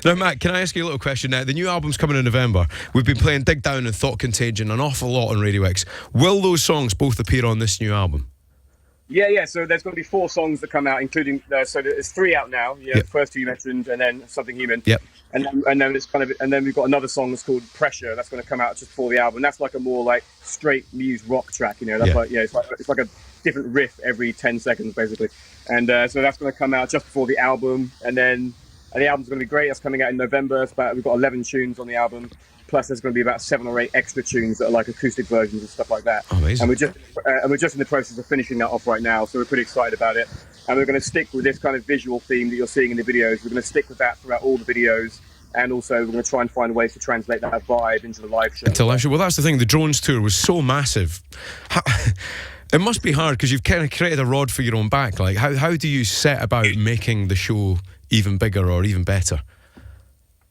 Now, Matt, can I ask you a little question now? The new album's coming in November. We've been playing Dig Down and Thought Contagion an awful lot on Radio X. Will those songs both appear on this new album? Yeah. So there's going to be 4 songs that come out, including so there's 3 out now. Yeah, Yep. The first 2 you mentioned, and then Something Human. Yep. And then it's and then we've got another song that's called Pressure. That's going to come out just before the album. That's like a more like straight Muse rock track. That's it's like a different riff every 10 seconds basically. And so that's going to come out just before the album, and then the album's going to be great. That's coming out in November. We've got 11 tunes on the album. Plus, there's going to be about 7 or 8 extra tunes that are like acoustic versions and stuff like that. Oh, amazing. And we're just in the process of finishing that off right now, so we're pretty excited about it. And we're going to stick with this kind of visual theme that you're seeing in the videos. We're going to stick with that throughout all the videos, and also we're going to try and find ways to translate that vibe into the live show. Well, that's the thing. The Drones tour was so massive. It must be hard because you've kind of created a rod for your own back. Like, how do you set about making the show even bigger or even better?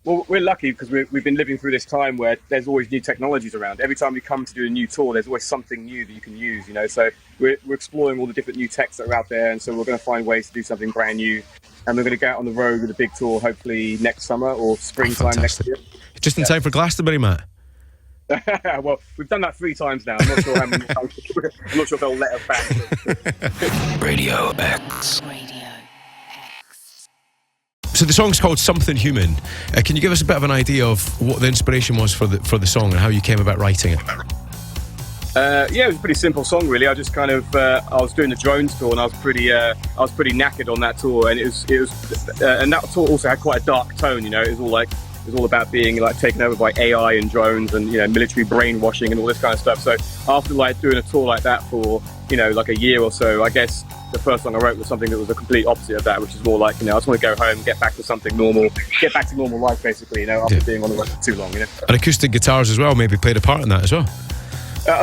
Well, we're lucky because we've been living through this time where there's always new technologies around. Every time we come to do a new tour, there's always something new that you can use, So we're exploring all the different new techs that are out there, and so we're going to find ways to do something brand new. And we're going to go out on the road with a big tour, hopefully next summer or springtime next year. Just in time for Glastonbury, Matt. Well, we've done that 3 times now. I'm not sure how many times. I'm not sure if they'll let us back. Radio X. So the song's called Something Human. Can you give us a bit of an idea of what the inspiration was for the song and how you came about writing it? It was a pretty simple song, really. I just kind of I was doing the Drones tour, and I was pretty knackered on that tour, and it was and that tour also had quite a dark tone. It was all about being like taken over by AI and drones and military brainwashing and all this kind of stuff. So after like doing a tour like that for like a year or so, I guess the first song I wrote was something that was the complete opposite of that, which is more like I just want to go home, get back to something normal, get back to normal life basically. After being on the road for too long. And acoustic guitars as well maybe played a part in that as well.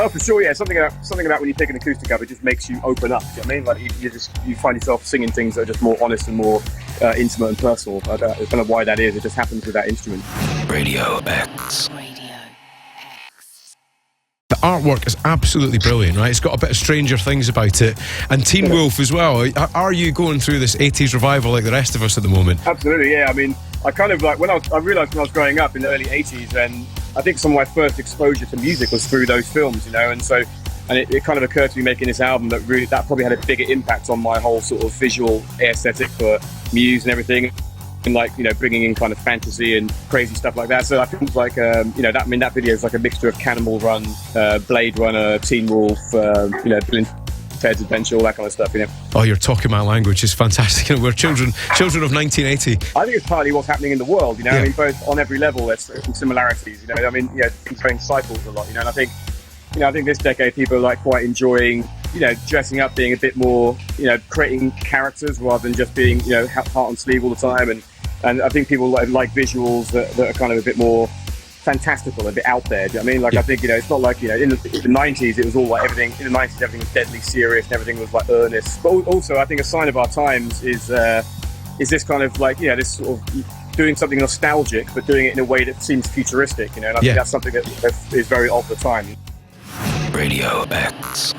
For sure, yeah. Something about when you pick an acoustic up, it just makes you open up. Do you know what I mean? Like you find yourself singing things that are just more honest and more intimate and personal. I don't know why that is. It just happens with that instrument. Radio X. The artwork is absolutely brilliant, right? It's got a bit of Stranger Things about it, and Teen Wolf as well. Are you going through this 80s revival like the rest of us at the moment? Absolutely, yeah. I mean, I kind of like I realised when I was growing up in the early 80s, and I think some of my first exposure to music was through those films, and so it kind of occurred to me making this album that probably had a bigger impact on my whole sort of visual aesthetic for Muse and everything, and bringing in kind of fantasy and crazy stuff like that. So I think like that video is like a mixture of Cannonball Run, Blade Runner, Teen Wolf, Bill and Ted's Adventure, all that kind of stuff. Oh, you're talking my language. It's fantastic. We're children of 1980. I think it's partly what's happening in the world. I mean, both on every level, there's some similarities. I mean, things go in cycles a lot. And I think this decade people are like quite enjoying, dressing up, being a bit more, creating characters rather than just being, heart on sleeve all the time. And I think people like visuals that are kind of a bit more fantastical, a bit out there. Do you know what I mean? Like, I think, it's not like, in the 90s, it was all like everything, in the 90s, everything was deadly serious and everything was like earnest. But also, I think a sign of our times is this kind of like, this sort of doing something nostalgic, but doing it in a way that seems futuristic, and I think that's something that is very of the time. Radio X.